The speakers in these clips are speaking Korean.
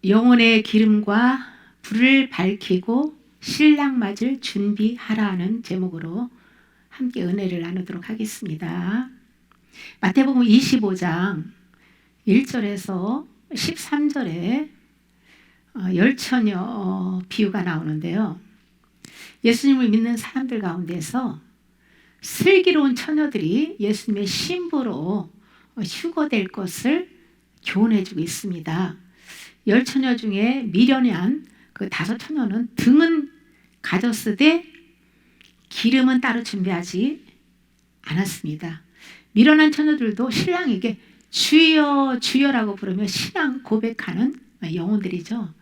영혼의 기름과 불을 밝히고 신랑 맞을 준비하라는 제목으로 함께 은혜를 나누도록 하겠습니다. 마태복음 25장 1절에서 13절에 열처녀 비유가 나오는데요. 예수님을 믿는 사람들 가운데서 슬기로운 처녀들이 예수님의 신부로 휴거될 것을 교훈해주고 있습니다. 열처녀 중에 미련한 그 5처녀는 등은 가졌으되 기름은 따로 준비하지 않았습니다. 미련한 처녀들도 신랑에게 주여 주여라고 부르며 신앙 고백하는 영혼들이죠.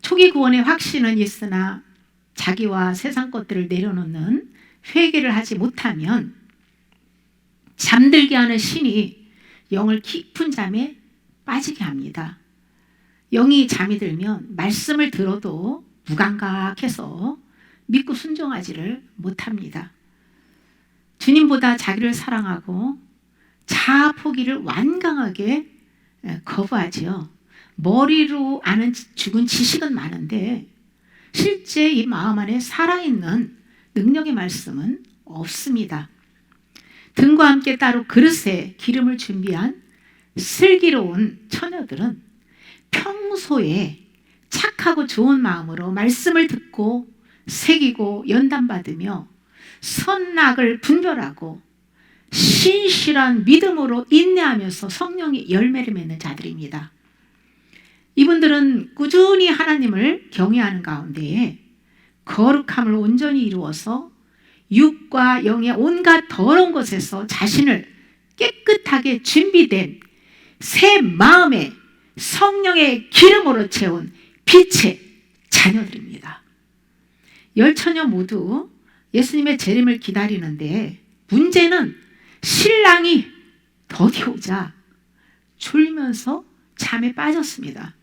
초기 구원의 확신은 있으나 자기와 세상 것들을 내려놓는 회개를 하지 못하면 잠들게 하는 신이 영을 깊은 잠에 빠지게 합니다. 영이 잠이 들면 말씀을 들어도 무감각해서 믿고 순종하지를 못합니다. 주님보다 자기를 사랑하고 자아 포기를 완강하게 거부하지요. 머리로 아는 죽은 지식은 많은데 실제 이 마음 안에 살아있는 능력의 말씀은 없습니다. 등과 함께 따로 그릇에 기름을 준비한 슬기로운 처녀들은 평소에 착하고 좋은 마음으로 말씀을 듣고 새기고 연단받으며 선악을 분별하고 신실한 믿음으로 인내하면서 성령의 열매를 맺는 자들입니다. 이분들은 꾸준히 하나님을 경외하는 가운데에 거룩함을 온전히 이루어서 육과 영의 온갖 더러운 것에서 자신을 깨끗하게 준비된 새 마음에 성령의 기름으로 채운 빛의 자녀들입니다. 열처녀 모두 예수님의 재림을 기다리는데 문제는 신랑이 더디 오자 졸면서 잠에 빠졌습니다.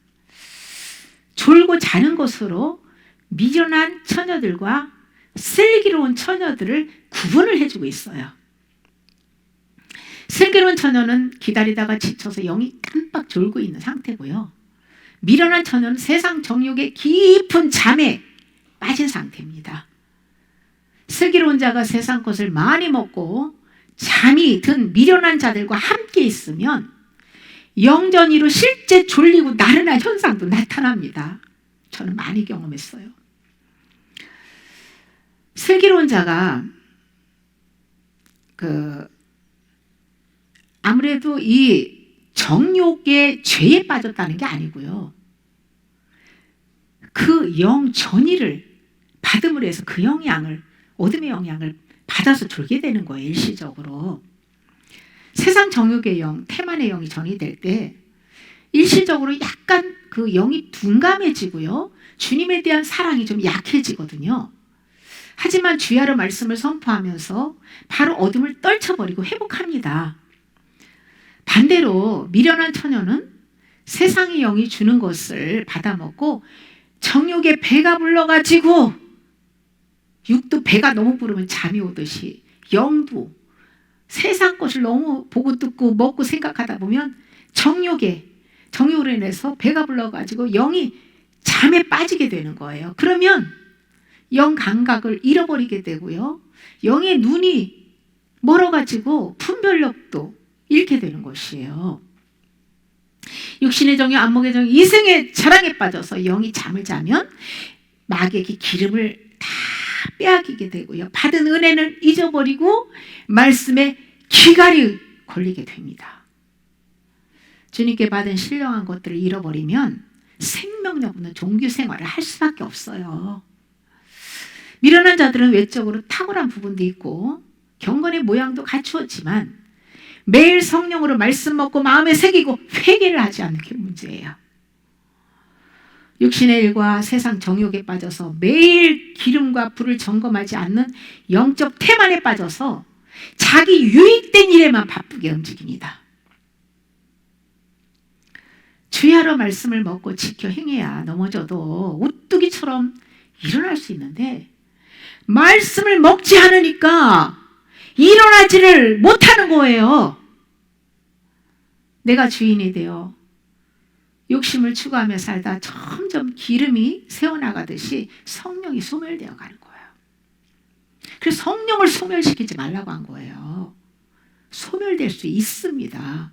졸고 자는 것으로 미련한 처녀들과 슬기로운 처녀들을 구분을 해주고 있어요. 슬기로운 처녀는 기다리다가 지쳐서 영이 깜빡 졸고 있는 상태고요. 미련한 처녀는 세상 정욕의 깊은 잠에 빠진 상태입니다. 슬기로운 자가 세상 것을 많이 먹고 잠이 든 미련한 자들과 함께 있으면 영전이로 실제 졸리고 나른한 현상도 나타납니다. 저는 많이 경험했어요. 슬기로운 자가 아무래도 이 정욕의 죄에 빠졌다는 게 아니고요. 그 영전이를 받음으로 해서 그 영향을, 어둠의 영향을 받아서 졸게 되는 거예요. 일시적으로. 세상 정욕의 영, 태만의 영이 전이될 때 일시적으로 약간 그 영이 둔감해지고요. 주님에 대한 사랑이 좀 약해지거든요. 하지만 주야로 말씀을 선포하면서 바로 어둠을 떨쳐버리고 회복합니다. 반대로 미련한 처녀는 세상의 영이 주는 것을 받아먹고 정욕의 배가 불러가지고 육도 배가 너무 부르면 잠이 오듯이 영도 세상 것을 너무 보고 듣고 먹고 생각하다 보면 정욕으로 인해서 배가 불러가지고 영이 잠에 빠지게 되는 거예요. 그러면 영 감각을 잃어버리게 되고요. 영의 눈이 멀어가지고 분별력도 잃게 되는 것이에요. 육신의 정욕, 안목의 정욕, 이생의 자랑에 빠져서 영이 잠을 자면 마귀에게 기름을 다 빼앗기게 되고요. 받은 은혜는 잊어버리고 말씀에 기갈이 걸리게 됩니다. 주님께 받은 신령한 것들을 잃어버리면 생명력 없는 종교 생활을 할 수밖에 없어요. 미련한 자들은 외적으로 탁월한 부분도 있고 경건의 모양도 갖추었지만 매일 성령으로 말씀 먹고 마음에 새기고 회개를 하지 않는 게 문제예요. 육신의 일과 세상 정욕에 빠져서 매일 기름과 불을 점검하지 않는 영적 태만에 빠져서 자기 유익된 일에만 바쁘게 움직입니다. 주야로 말씀을 먹고 지켜 행해야 넘어져도 오뚜기처럼 일어날 수 있는데 말씀을 먹지 않으니까 일어나지를 못하는 거예요. 내가 주인이 되어 욕심을 추구하며 살다 점점 기름이 새어나가듯이 성령이 소멸되어 가는 거예요. 그래서 성령을 소멸시키지 말라고 한 거예요. 소멸될 수 있습니다.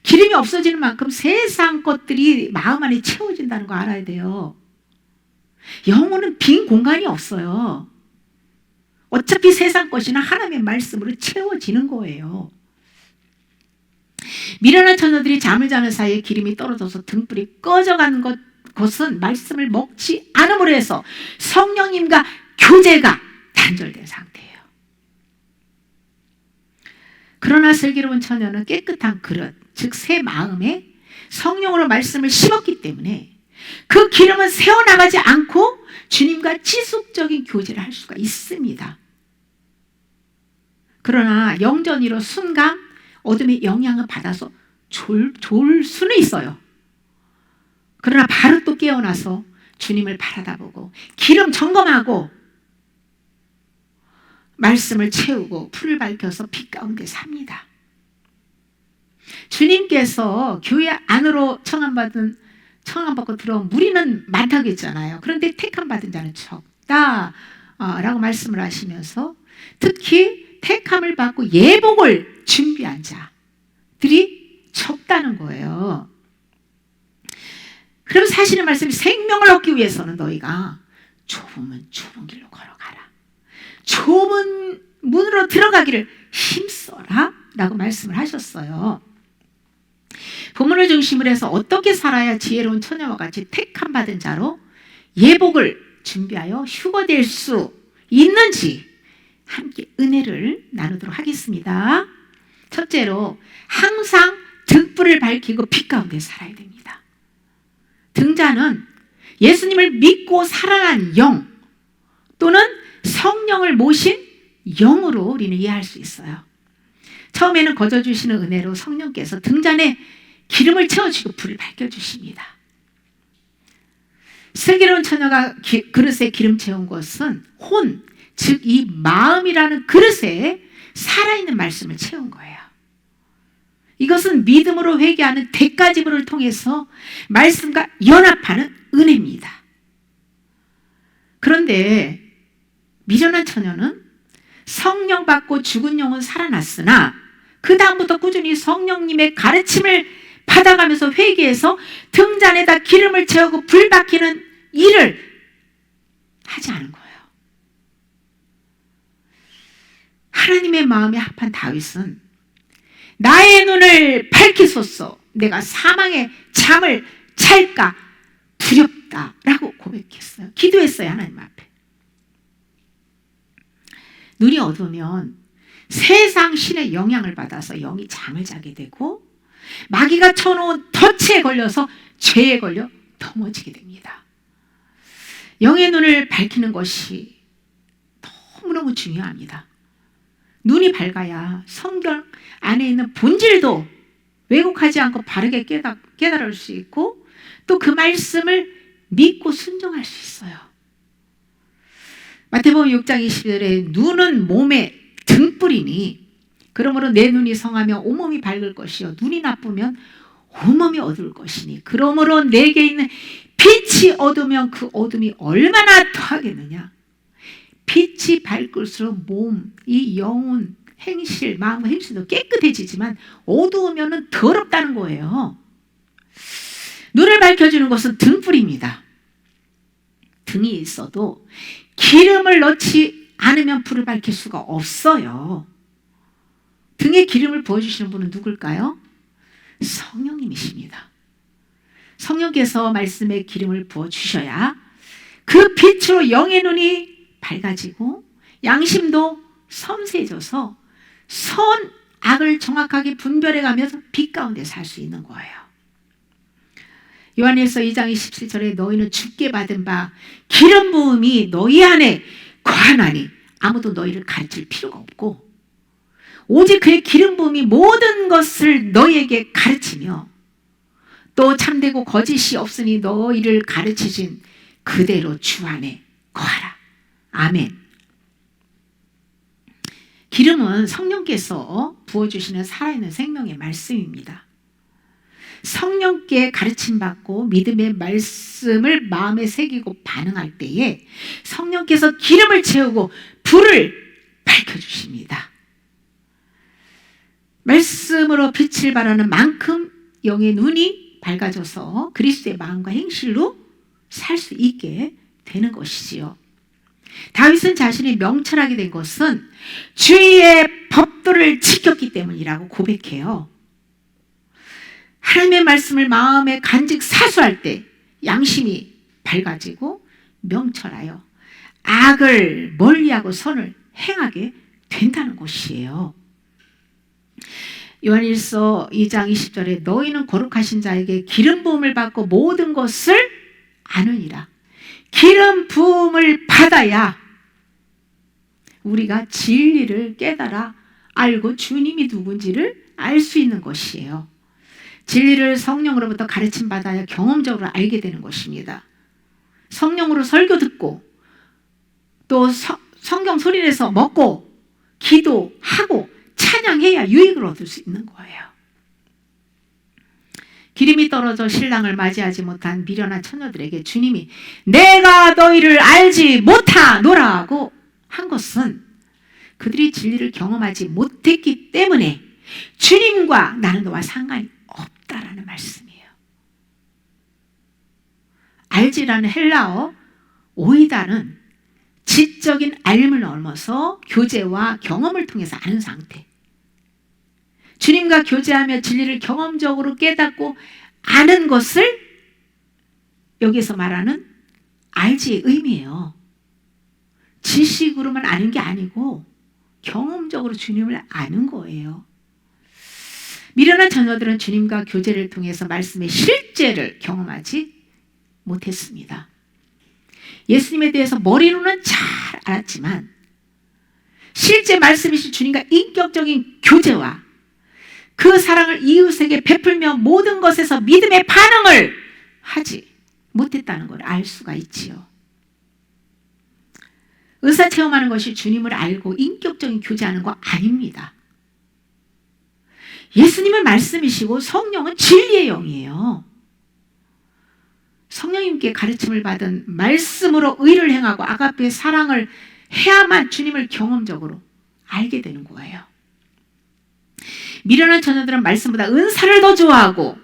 기름이 없어지는 만큼 세상 것들이 마음 안에 채워진다는 거 알아야 돼요. 영혼은 빈 공간이 없어요. 어차피 세상 것이나 하나님의 말씀으로 채워지는 거예요. 미련한 처녀들이 잠을 자는 사이에 기름이 떨어져서 등불이 꺼져가는 것은 말씀을 먹지 않음으로 해서 성령님과 교제가 단절된 상태예요. 그러나 슬기로운 처녀는 깨끗한 그릇, 즉 새 마음에 성령으로 말씀을 심었기 때문에 그 기름은 새어나가지 않고 주님과 지속적인 교제를 할 수가 있습니다. 그러나 영전이로 순간 어둠의 영향을 받아서 졸 수는 있어요. 그러나 바로 또 깨어나서 주님을 바라다보고 기름 점검하고 말씀을 채우고 풀을 밝혀서 빛 가운데 삽니다. 주님께서 교회 안으로 청함받고 들어온 무리는 많다고 했잖아요. 그런데 택함받은 자는 적다 라고 말씀을 하시면서 특히 택함을 받고 예복을 준비한 자들이 적다는 거예요. 그럼 사실은 말씀이 생명을 얻기 위해서는 너희가 좁은 길로 걸어가라. 좁은 문으로 들어가기를 힘써라 라고 말씀을 하셨어요. 본문을 중심으로 해서 어떻게 살아야 지혜로운 처녀와 같이 택함 받은 자로 예복을 준비하여 휴거될 수 있는지 함께 은혜를 나누도록 하겠습니다. 첫째로 항상 등불을 밝히고 빛 가운데 살아야 됩니다. 등자는 예수님을 믿고 살아난 영 또는 성령을 모신 영으로 우리는 이해할 수 있어요. 처음에는 거저 주시는 은혜로 성령께서 등잔에 기름을 채워주시고 불을 밝혀주십니다. 슬기로운 처녀가 그릇에 기름 채운 것은 혼, 즉 이 마음이라는 그릇에 살아있는 말씀을 채운 거예요. 이것은 믿음으로 회개하는 대가지불을 통해서 말씀과 연합하는 은혜입니다. 그런데 미련한 처녀는 성령 받고 죽은 영은 살아났으나 그 다음부터 꾸준히 성령님의 가르침을 받아가면서 회개해서 등잔에다 기름을 채우고 불 밝히는 일을 하지 않은 거예요. 하나님의 마음에 합한 다윗은 나의 눈을 밝히소서 내가 사망의 잠을 찰까 두렵다라고 고백했어요. 기도했어요. 하나님 앞에. 눈이 어두우면 세상 신의 영향을 받아서 영이 잠을 자게 되고 마귀가 쳐놓은 덫에 걸려서 죄에 걸려 넘어지게 됩니다. 영의 눈을 밝히는 것이 너무너무 중요합니다. 눈이 밝아야 성경 안에 있는 본질도 왜곡하지 않고 바르게 깨달을 수 있고 또 그 말씀을 믿고 순종할 수 있어요. 마태복음 6장 20절에 눈은 몸의 등불이니 그러므로 내 눈이 성하며 온몸이 밝을 것이요 눈이 나쁘면 온몸이 어두울 것이니 그러므로 내게 있는 빛이 어두우면 그 어둠이 얼마나 더하겠느냐. 빛이 밝을수록 몸, 이 영혼, 행실, 마음 행실도 깨끗해지지만 어두우면 더럽다는 거예요. 눈을 밝혀주는 것은 등불입니다. 등이 있어도 기름을 넣지 않으면 불을 밝힐 수가 없어요. 등에 기름을 부어주시는 분은 누굴까요? 성령님이십니다. 성령께서 말씀에 기름을 부어주셔야 그 빛으로 영의 눈이 밝아지고 양심도 섬세해져서 선, 악을 정확하게 분별해가면서 빛 가운데 살 수 있는 거예요. 요한일서 2장 27절에 너희는 주께 받은 바 기름 부음이 너희 안에 거하나니 아무도 너희를 가르칠 필요가 없고 오직 그의 기름 부음이 모든 것을 너희에게 가르치며 또 참되고 거짓이 없으니 너희를 가르치신 그대로 주 안에 거하라. 아멘. 기름은 성령께서 부어주시는 살아있는 생명의 말씀입니다. 성령께 가르침받고 믿음의 말씀을 마음에 새기고 반응할 때에 성령께서 기름을 채우고 불을 밝혀주십니다. 말씀으로 빛을 발하는 만큼 영의 눈이 밝아져서 그리스도의 마음과 행실로 살 수 있게 되는 것이지요. 다윗은 자신이 명철하게 된 것은 주의 법도를 지켰기 때문이라고 고백해요. 하나님의 말씀을 마음에 간직 사수할 때 양심이 밝아지고 명철하여 악을 멀리하고 선을 행하게 된다는 것이에요. 요한일서 2장 20절에 너희는 거룩하신 자에게 기름 부음을 받고 모든 것을 아느니라. 기름 부음을 받아야 우리가 진리를 깨달아 알고 주님이 누군지를 알 수 있는 것이에요. 진리를 성령으로부터 가르침받아야 경험적으로 알게 되는 것입니다. 성령으로 설교 듣고 또 성경 소리내서 먹고 기도하고 찬양해야 유익을 얻을 수 있는 거예요. 기름이 떨어져 신랑을 맞이하지 못한 미련한 처녀들에게 주님이 내가 너희를 알지 못하노라고 한 것은 그들이 진리를 경험하지 못했기 때문에 주님과 나는 너와 상관이 없다라는 말씀이에요. 알지라는 헬라어 오이다는 지적인 알림을 넘어서 교제와 경험을 통해서 아는 상태. 주님과 교제하며 진리를 경험적으로 깨닫고 아는 것을 여기서 말하는 알지의 의미예요. 지식으로만 아는 게 아니고 경험적으로 주님을 아는 거예요. 미련한 자녀들은 주님과 교제를 통해서 말씀의 실제를 경험하지 못했습니다. 예수님에 대해서 머리로는 잘 알았지만 실제 말씀이신 주님과 인격적인 교제와 그 사랑을 이웃에게 베풀며 모든 것에서 믿음의 반응을 하지 못했다는 걸 알 수가 있지요. 의사체험하는 것이 주님을 알고 인격적인 교제하는 거 아닙니다. 예수님은 말씀이시고 성령은 진리의 영이에요. 성령님께 가르침을 받은 말씀으로 의를 행하고 아가페의 사랑을 해야만 주님을 경험적으로 알게 되는 거예요. 미련한 자녀들은 말씀보다 은사를 더 좋아하고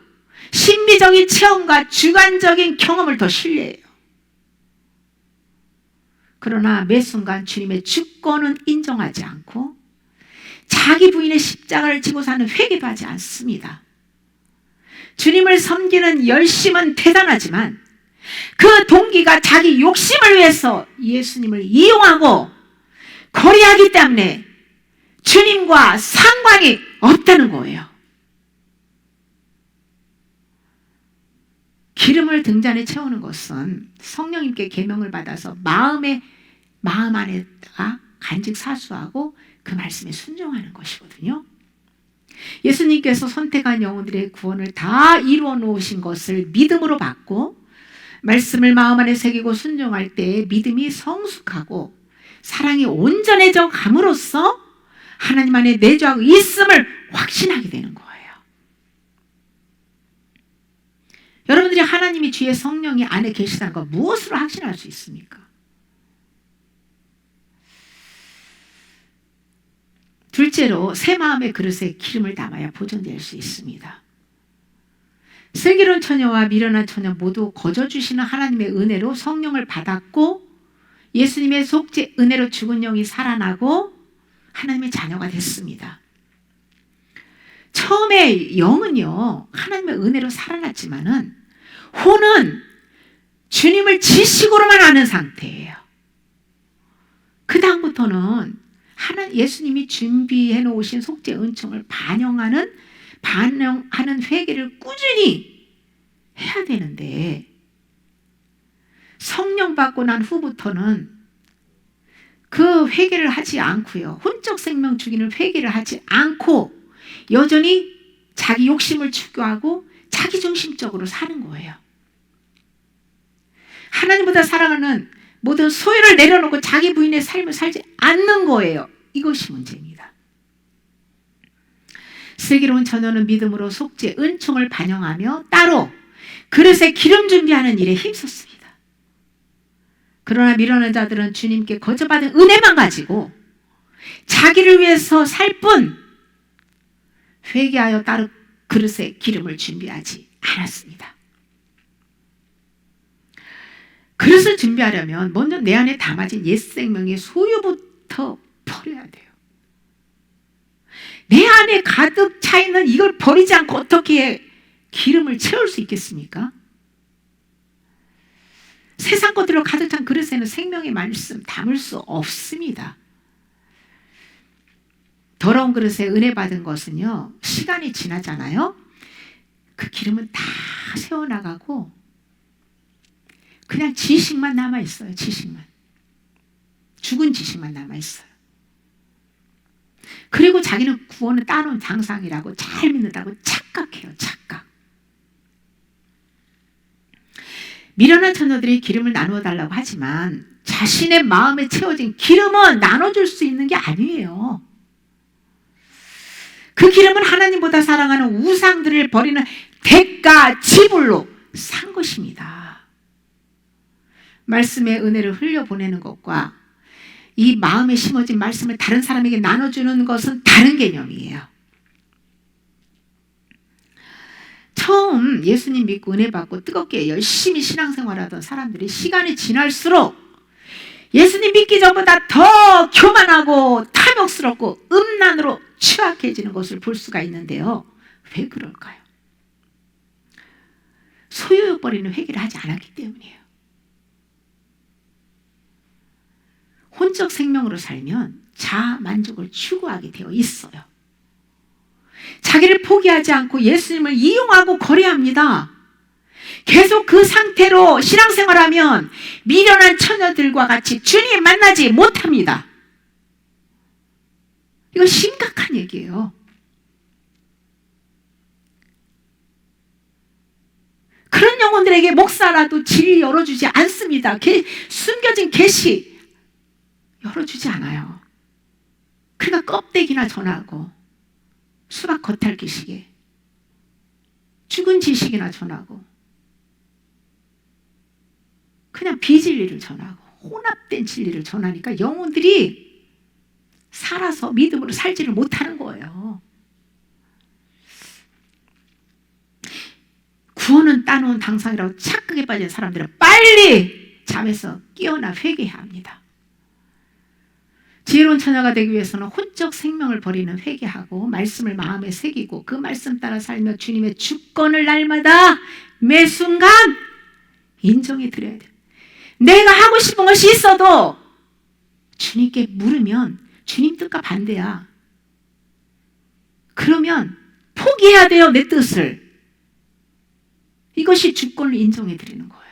심미적인 체험과 주관적인 경험을 더 신뢰해요. 그러나 매 순간 주님의 주권은 인정하지 않고 자기 부인의 십자가를 지고 사는 회개도 하지 않습니다. 주님을 섬기는 열심은 대단하지만 그 동기가 자기 욕심을 위해서 예수님을 이용하고 거래하기 때문에 주님과 상관이 없다는 거예요. 기름을 등잔에 채우는 것은 성령님께 계명을 받아서 마음 안에다가 간직 사수하고 그 말씀에 순종하는 것이거든요. 예수님께서 선택한 영혼들의 구원을 다 이루어 놓으신 것을 믿음으로 받고 말씀을 마음 안에 새기고 순종할 때 믿음이 성숙하고 사랑이 온전해져 감으로써 하나님 안에 내주하고 있음을 확신하게 되는 거예요. 여러분들이 하나님이 주의 성령이 안에 계시다는 것 무엇으로 확신할 수 있습니까? 둘째로 새 마음의 그릇에 기름을 담아야 보존될 수 있습니다. 슬기로운 처녀와 미련한 처녀 모두 거저주시는 하나님의 은혜로 성령을 받았고 예수님의 속죄 은혜로 죽은 영이 살아나고 하나님의 자녀가 됐습니다. 처음에 영은요 하나님의 은혜로 살아났지만은 혼은 주님을 지식으로만 아는 상태예요. 그 다음부터는 예수님이 준비해 놓으신 속죄 은총을 반영하는 회개를 꾸준히 해야 되는데 성령 받고 난 후부터는 그 회개를 하지 않고요. 혼적 생명 죽이는 회개를 하지 않고 여전히 자기 욕심을 추구하고 자기중심적으로 사는 거예요. 하나님보다 사랑하는 모든 소유를 내려놓고 자기 부인의 삶을 살지 않는 거예요. 이것이 문제입니다. 슬기로운 처녀는 믿음으로 속죄 은총을 반영하며 따로 그릇에 기름 준비하는 일에 힘썼습니다. 그러나 미련한 자들은 주님께 거저받은 은혜만 가지고 자기를 위해서 살 뿐 회개하여 따로 그릇에 기름을 준비하지 않았습니다. 그릇을 준비하려면 먼저 내 안에 담아진 옛 생명의 소유부터 버려야 돼요. 내 안에 가득 차 있는 이걸 버리지 않고 어떻게 기름을 채울 수 있겠습니까? 세상 것들로 가득 찬 그릇에는 생명의 말씀 담을 수 없습니다. 더러운 그릇에 은혜 받은 것은요, 시간이 지나잖아요. 그 기름은 다 새어나가고 그냥 지식만 남아있어요. 지식만. 죽은 지식만 남아있어요. 그리고 자기는 구원을 따놓은 장상이라고 잘 믿는다고 착각해요. 착각. 미련한 처녀들이 기름을 나누어 달라고 하지만 자신의 마음에 채워진 기름은 나눠줄 수 있는 게 아니에요. 그 기름은 하나님보다 사랑하는 우상들을 버리는 대가 지불로 산 것입니다. 말씀의 은혜를 흘려보내는 것과 이 마음에 심어진 말씀을 다른 사람에게 나눠주는 것은 다른 개념이에요. 처음 예수님 믿고 은혜 받고 뜨겁게 열심히 신앙생활하던 사람들이 시간이 지날수록 예수님 믿기 전보다 더 교만하고 탐욕스럽고 음란으로 취약해지는 것을 볼 수가 있는데요. 왜 그럴까요? 소유욕버리는 회개를 하지 않았기 때문이에요. 혼적 생명으로 살면 자아 만족을 추구하게 되어 있어요. 자기를 포기하지 않고 예수님을 이용하고 거래합니다. 계속 그 상태로 신앙생활하면 미련한 처녀들과 같이 주님 만나지 못합니다. 이거 심각한 얘기예요. 그런 영혼들에게 목사라도 질 열어주지 않습니다. 숨겨진 계시 열어주지 않아요. 그러니까 껍데기나 전하고 수박 겉핥기 시계 죽은 지식이나 전하고 그냥 비진리를 전하고 혼합된 진리를 전하니까 영혼들이 살아서 믿음으로 살지를 못하는 거예요. 구원은 따놓은 당상이라고 착각에 빠진 사람들은 빨리 잠에서 깨어나 회개해야 합니다. 지혜로운 처녀가 되기 위해서는 혼적 생명을 버리는 회개하고 말씀을 마음에 새기고 그 말씀 따라 살며 주님의 주권을 날마다 매 순간 인정해 드려야 돼요. 내가 하고 싶은 것이 있어도 주님께 물으면 주님 뜻과 반대야. 그러면 포기해야 돼요. 내 뜻을. 이것이 주권을 인정해 드리는 거예요.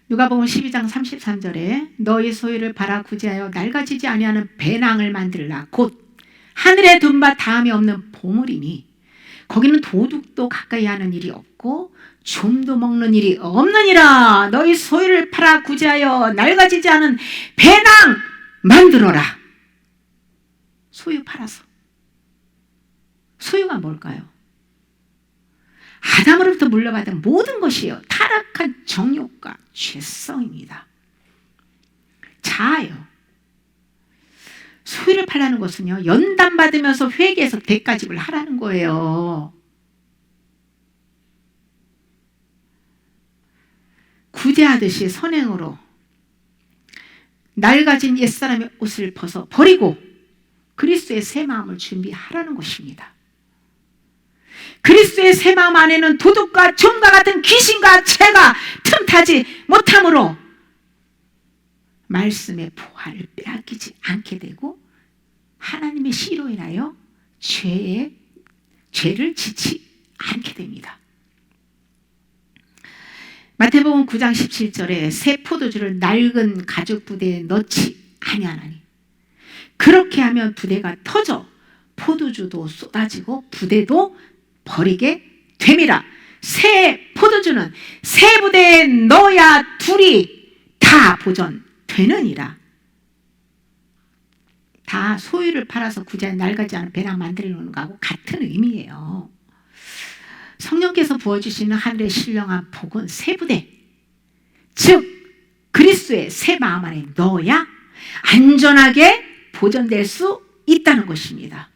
누가복음 12장 33절에 너희 소유를 팔아 구제하여 낡아지지 아니하는 배낭을 만들라. 곧 하늘에 둔 바 다함이 없는 보물이니 거기는 도둑도 가까이 하는 일이 없고 좀도 먹는 일이 없느니라. 너희 소유를 팔아 구제하여 낡아지지 않은 배낭 만들어라. 소유 팔아서. 소유가 뭘까요? 아담으로부터 물려받은 모든 것이에요. 타락한 정욕과 죄성입니다. 자아예요. 소유를 팔라는 것은요, 연단받으면서 회개해서 대가집을 하라는 거예요. 구제하듯이 선행으로 낡아진 옛사람의 옷을 벗어 버리고 그리스도의 새 마음을 준비하라는 것입니다. 그리스도의 새 마음 안에는 도둑과 좀과 같은 귀신과 죄가 틈타지 못하므로 말씀의 보화를 빼앗기지 않게 되고 하나님의 씨로 인하여 죄를 지지 않게 됩니다. 마태복음 9장 17절에 새 포도주를 낡은 가죽 부대에 넣지 아니하나니 그렇게 하면 부대가 터져 포도주도 쏟아지고 부대도 버리게 됨이라. 새 포도주는 새 부대에 넣어야 둘이 다 보존되느니라. 다 소유를 팔아서 굳이 낡아지 않은 배낭 만들어 놓는 거하고 같은 의미예요. 성령께서 부어주시는 하늘의 신령한 복은 새 부대, 즉 그리스도의 새 마음 안에 넣어야 안전하게 보존될 수 있다는 것입니다.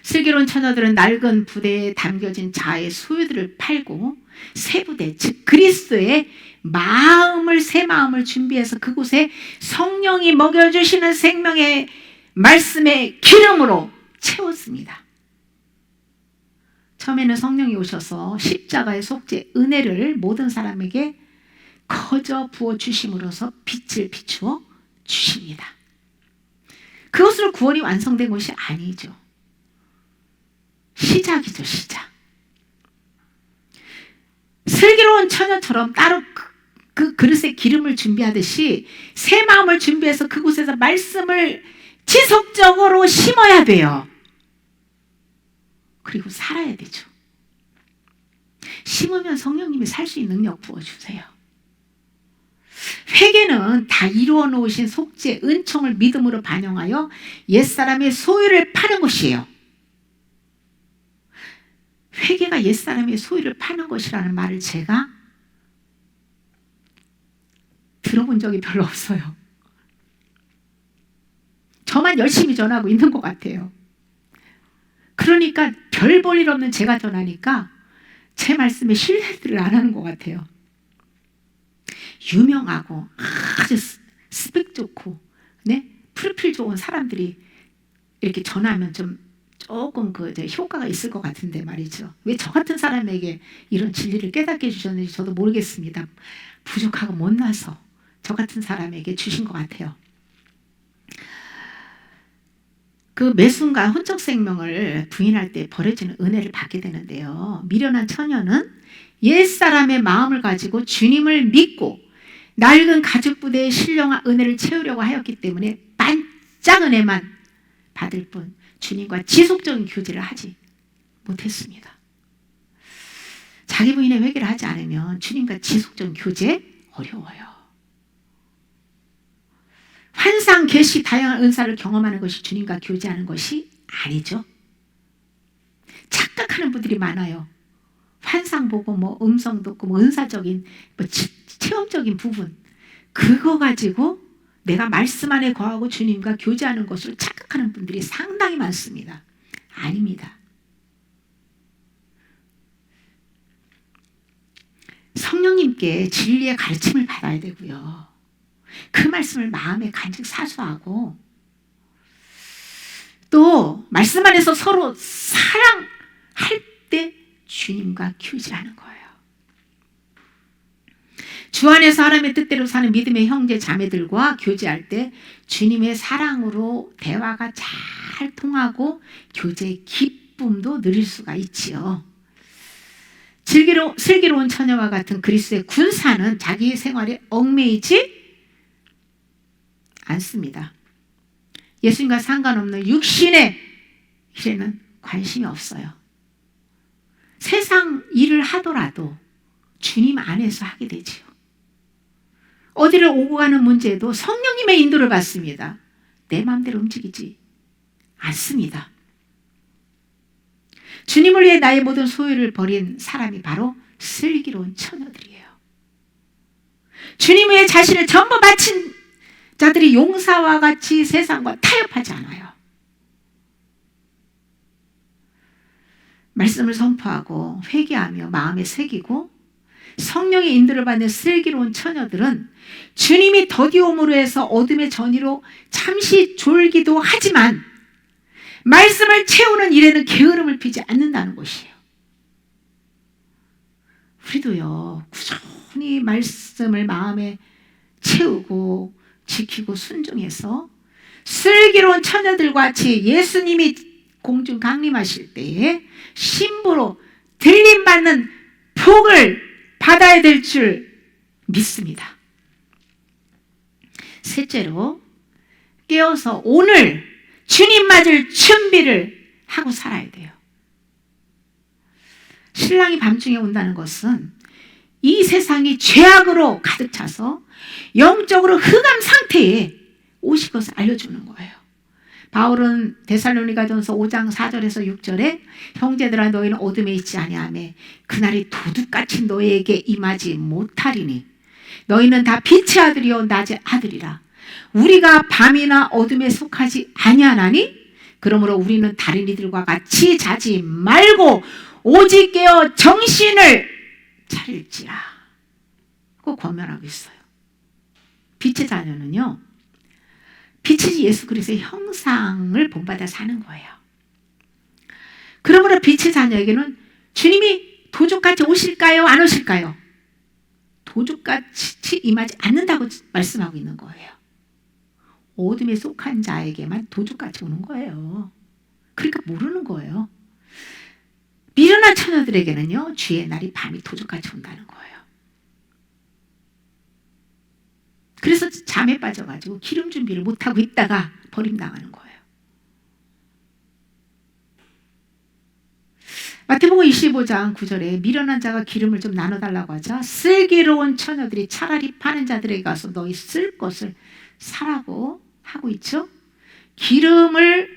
슬기로운 처녀들은 낡은 부대에 담겨진 자아의 소유들을 팔고 새 부대, 즉 그리스도의 마음을, 새 마음을 준비해서 그곳에 성령이 먹여주시는 생명의 말씀의 기름으로 채웠습니다. 처음에는 성령이 오셔서 십자가의 속죄 은혜를 모든 사람에게 거저 부어주심으로써 빛을 비추어 주십니다. 그것으로 구원이 완성된 것이 아니죠. 시작이죠, 시작. 슬기로운 처녀처럼 따로 그 그릇에 기름을 준비하듯이 새 마음을 준비해서 그곳에서 말씀을 지속적으로 심어야 돼요. 그리고 살아야 되죠. 심으면 성령님이 살 수 있는 능력 부어주세요. 회개는 다 이루어 놓으신 속죄, 은총을 믿음으로 반영하여 옛사람의 소유를 파는 것이에요. 회개가 옛사람의 소유를 파는 것이라는 말을 제가 들어본 적이 별로 없어요. 저만 열심히 전하고 있는 것 같아요. 그러니까 별 볼 일 없는 제가 전하니까 제 말씀에 신뢰를 안 하는 것 같아요. 유명하고 아주 스펙 좋고 프로필 좋은 사람들이 이렇게 전하면 조금 효과가 있을 것 같은데 말이죠. 왜 저 같은 사람에게 이런 진리를 깨닫게 해주셨는지 저도 모르겠습니다. 부족하고 못나서 저 같은 사람에게 주신 것 같아요. 그 매 순간 혼적 생명을 부인할 때 버려지는 은혜를 받게 되는데요. 미련한 처녀는 옛사람의 마음을 가지고 주님을 믿고 낡은 가죽 부대의 신령한 은혜를 채우려고 하였기 때문에 반짝 은혜만 받을 뿐 주님과 지속적인 교제를 하지 못했습니다. 자기 부인의 회개를 하지 않으면 주님과 지속적인 교제 어려워요. 환상, 계시, 다양한 은사를 경험하는 것이 주님과 교제하는 것이 아니죠. 착각하는 분들이 많아요. 환상 보고 음성 듣고 은사적인 체험적인 부분 그거 가지고 내가 말씀 안에 거하고 주님과 교제하는 것을 착각하는 분들이 상당히 많습니다. 아닙니다. 성령님께 진리의 가르침을 받아야 되고요. 그 말씀을 마음에 간직 사수하고 또 말씀 안에서 서로 사랑할 때 주님과 교제하는 거예요. 주 안에서 하나님의 뜻대로 사는 믿음의 형제 자매들과 교제할 때 주님의 사랑으로 대화가 잘 통하고 교제의 기쁨도 누릴 수가 있지요. 슬기로운 처녀와 같은 그리스도의 군사는 자기 생활에 얽매이지 않습니다. 예수님과 상관없는 육신의 일에는 관심이 없어요. 세상 일을 하더라도 주님 안에서 하게 되지요. 어디를 오고 가는 문제도 성령님의 인도를 받습니다. 내 마음대로 움직이지 않습니다. 주님을 위해 나의 모든 소유를 버린 사람이 바로 슬기로운 처녀들이에요. 주님 위해 자신을 전부 바친 자들이 용사와 같이 세상과 타협하지 않아요. 말씀을 선포하고 회개하며 마음에 새기고 성령의 인도를 받는 슬기로운 처녀들은 주님이 더디옴으로 해서 어둠의 전의로 잠시 졸기도 하지만 말씀을 채우는 일에는 게으름을 피지 않는다는 것이에요. 우리도요, 꾸준히 말씀을 마음에 채우고 지키고 순종해서 슬기로운 처녀들과 같이 예수님이 공중 강림하실 때에 신부로 들림받는 복을 받아야 될 줄 믿습니다. 셋째로 깨어서 오늘 주님 맞을 준비를 하고 살아야 돼요. 신랑이 밤중에 온다는 것은 이 세상이 죄악으로 가득 차서 영적으로 흑암 상태에 오실 것을 알려주는 거예요. 바울은 데살로니가전서 5장 4절에서 6절에 형제들아 너희는 어둠에 있지 아니하며 그날이 도둑같이 너희에게 임하지 못하리니 너희는 다 빛의 아들이요 낮의 아들이라. 우리가 밤이나 어둠에 속하지 아니하나니 그러므로 우리는 다른 이들과 같이 자지 말고 오직 깨어 정신을 차릴지라. 꼭 권면하고 있어요. 빛의 자녀는요, 빛이 예수 그리스도의 형상을 본받아 사는 거예요. 그러므로 빛의 자녀에게는 주님이 도둑같이 오실까요? 안 오실까요? 도둑같이 임하지 않는다고 말씀하고 있는 거예요. 어둠에 속한 자에게만 도둑같이 오는 거예요. 그러니까 모르는 거예요. 미련한 처녀들에게는요, 주의 날이 밤이 도둑같이 온다는 거예요. 그래서 잠에 빠져가지고 기름 준비를 못하고 있다가 버림당하는 거예요. 마태복음 25장 9절에 미련한 자가 기름을 좀 나눠달라고 하자 슬기로운 처녀들이 차라리 파는 자들에게 가서 너희 쓸 것을 사라고 하고 있죠. 기름을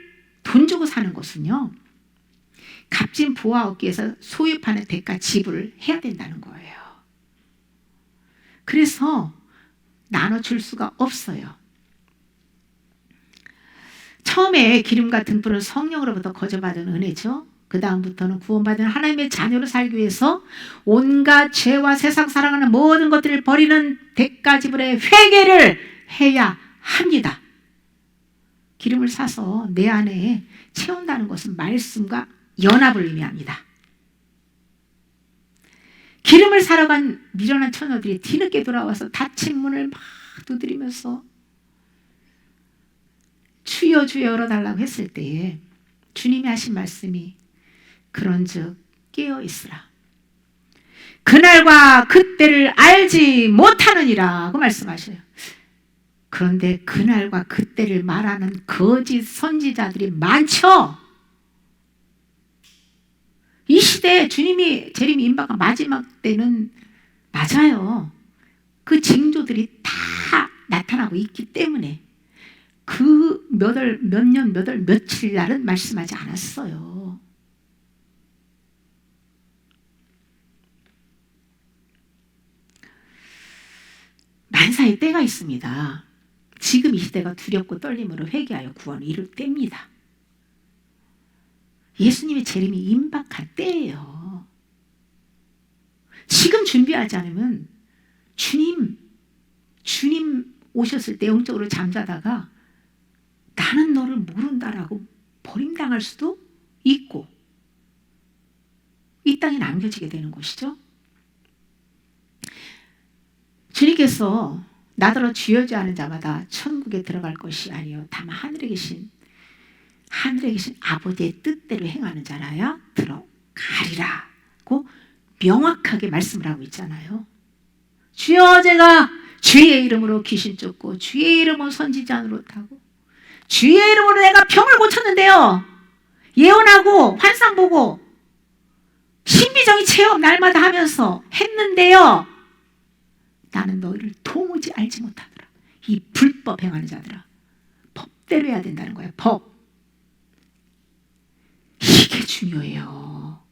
돈 주고 사는 것은요, 값진 부와 얻기 위해서 소유파는 대가 지불을 해야 된다는 거예요. 그래서 나눠줄 수가 없어요. 처음에 기름과 등불은 성령으로부터 거저받은 은혜죠. 그 다음부터는 구원받은 하나님의 자녀로 살기 위해서 온갖 죄와 세상 사랑하는 모든 것들을 버리는 대가 지불의 회개를 해야 합니다. 기름을 사서 내 안에 채운다는 것은 말씀과 연합을 의미합니다. 기름을 사러 간 미련한 처녀들이 뒤늦게 돌아와서 닫힌 문을 막 두드리면서 주여 주여 열어달라고 했을 때에 주님이 하신 말씀이 그런즉 깨어 있으라. 그날과 그때를 알지 못하느니라고 말씀하셔요. 그런데 그날과 그때를 말하는 거짓 선지자들이 많죠. 이 시대에 주님이 재림이 임박한 마지막 때는 맞아요. 그 징조들이 다 나타나고 있기 때문에 그 몇 년, 며칠 날은 말씀하지 않았어요. 만사의 때가 있습니다. 지금 이 시대가 두렵고 떨림으로 회개하여 구원을 이룰 때입니다. 예수님의 재림이 임박한 때예요. 지금 준비하지 않으면 주님 오셨을 때 영적으로 잠자다가 나는 너를 모른다라고 버림당할 수도 있고 이 땅에 남겨지게 되는 것이죠. 주님께서 나더러 주여지 않은 자마다 천국에 들어갈 것이 아니요 다만 하늘에 계신 아버지의 뜻대로 행하는 자라야 들어가리라고 명확하게 말씀을 하고 있잖아요. 주여 제가 주의 이름으로 귀신 쫓고 주의 이름으로 선지자 노릇하고 주의 이름으로 내가 병을 고쳤는데요. 예언하고 환상 보고 신비적인 체험 날마다 하면서 했는데요. 나는 너희를 도무지 알지 못하더라. 이 불법 행하는 자들아. 법대로 해야 된다는 거예요. 법. 이게 중요해요.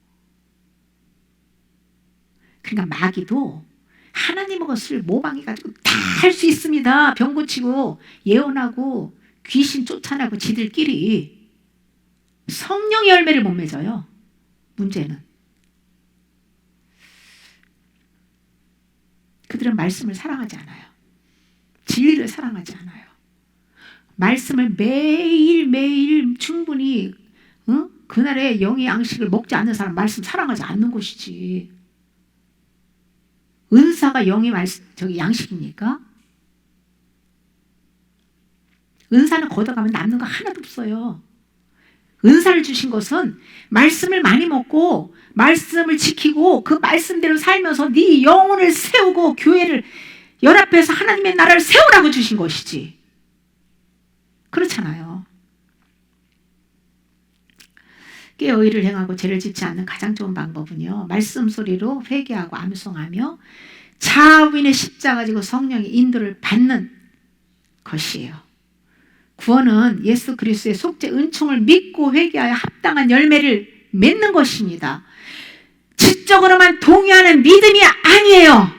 그러니까 마귀도 하나님의 것을 모방해가지고 다 할 수 있습니다. 병 고치고 예언하고 귀신 쫓아내고 지들끼리 성령의 열매를 못 맺어요. 문제는 그들은 말씀을 사랑하지 않아요. 진리를 사랑하지 않아요. 말씀을 매일매일 충분히 그날의 영의 양식을 먹지 않는 사람 말씀 사랑하지 않는 것이지. 은사가 영의 양식입니까? 은사는 걷어가면 남는 거 하나도 없어요. 은사를 주신 것은 말씀을 많이 먹고 말씀을 지키고 그 말씀대로 살면서 네 영혼을 세우고 교회를 연합해서 하나님의 나라를 세우라고 주신 것이지. 그렇잖아요. 깨어 의를 행하고 죄를 짓지 않는 가장 좋은 방법은요. 말씀 소리로 회개하고 암송하며 자아부인의 십자가 지고 성령의 인도를 받는 것이에요. 구원은 예수 그리스도의 속죄 은총을 믿고 회개하여 합당한 열매를 맺는 것입니다. 지적으로만 동의하는 믿음이 아니에요.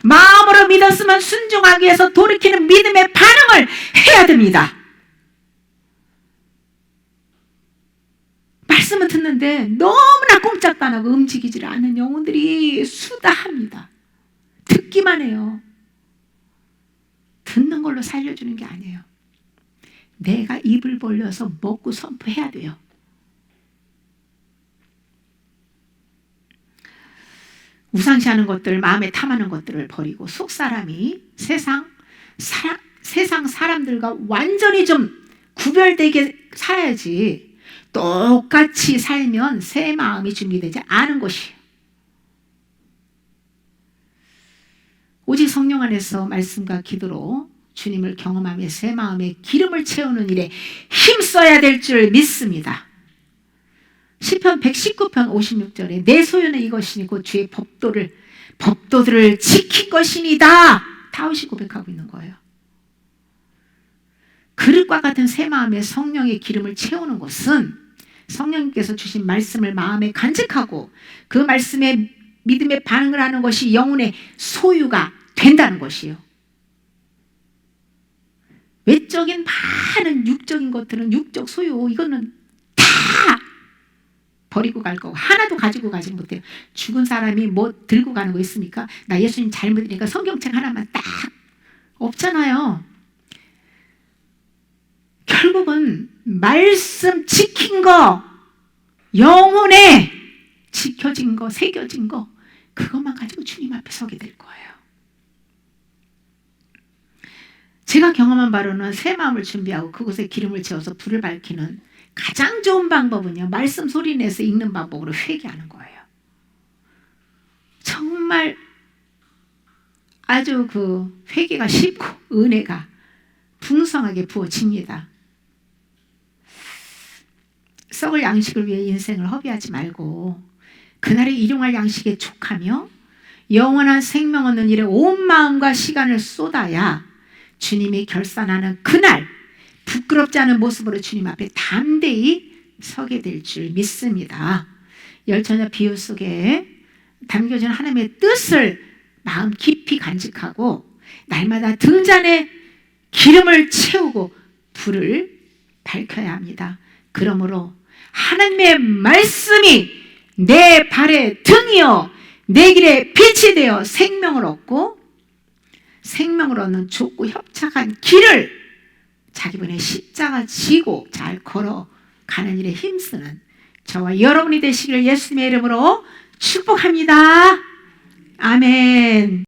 마음으로 믿었으면 순종하기 위해서 돌이키는 믿음의 반응을 해야 됩니다. 말씀을 듣는데 너무나 꼼짝도 안 하고 움직이질 않는 영혼들이 수다합니다. 듣기만 해요. 듣는 걸로 살려주는 게 아니에요. 내가 입을 벌려서 먹고 선포해야 돼요. 우상시하는 것들, 마음에 탐하는 것들을 버리고 속사람이 세상 사람들과 완전히 좀 구별되게 살아야지. 똑같이 살면 새 마음이 준비되지 않은 것이에요. 오직 성령 안에서 말씀과 기도로 주님을 경험하며 새 마음에 기름을 채우는 일에 힘써야 될 줄 믿습니다. 시편 119편 56절에 내 소유는 이것이니 곧 주의 법도들을 지킨 것이니다. 다윗이 고백하고 있는 거예요. 그릇과 같은 새 마음에 성령의 기름을 채우는 것은 성령님께서 주신 말씀을 마음에 간직하고 그 말씀에 믿음의 반응을 하는 것이 영혼의 소유가 된다는 것이에요. 외적인 많은 육적인 것들은 육적 소유, 이거는 다 버리고 갈 거고 하나도 가지고 가지 못해요. 죽은 사람이 뭐 들고 가는 거 있습니까? 나 예수님 잘 믿으니까 성경책 하나만 딱 없잖아요. 결국은 말씀 지킨 거, 영혼에 지켜진 거, 새겨진 거, 그것만 가지고 주님 앞에 서게 될 거예요. 제가 경험한 바로는 새 마음을 준비하고 그곳에 기름을 채워서 불을 밝히는 가장 좋은 방법은요, 말씀 소리 내서 읽는 방법으로 회개하는 거예요. 정말 아주 그 회개가 쉽고 은혜가 풍성하게 부어집니다. 썩을 양식을 위해 인생을 허비하지 말고 그날에 일용할 양식에 족하며 영원한 생명 얻는 일에 온 마음과 시간을 쏟아야 주님이 결산하는 그날 부끄럽지 않은 모습으로 주님 앞에 담대히 서게 될 줄 믿습니다. 열처녀 비유 속에 담겨진 하나님의 뜻을 마음 깊이 간직하고 날마다 등잔에 기름을 채우고 불을 밝혀야 합니다. 그러므로 하나님의 말씀이 내 발의 등이요 내 길에 빛이 되어 생명을 얻고 생명을 얻는 좁고 협착한 길을 자기분의 십자가 지고 잘 걸어가는 일에 힘쓰는 저와 여러분이 되시기를 예수님의 이름으로 축복합니다. 아멘.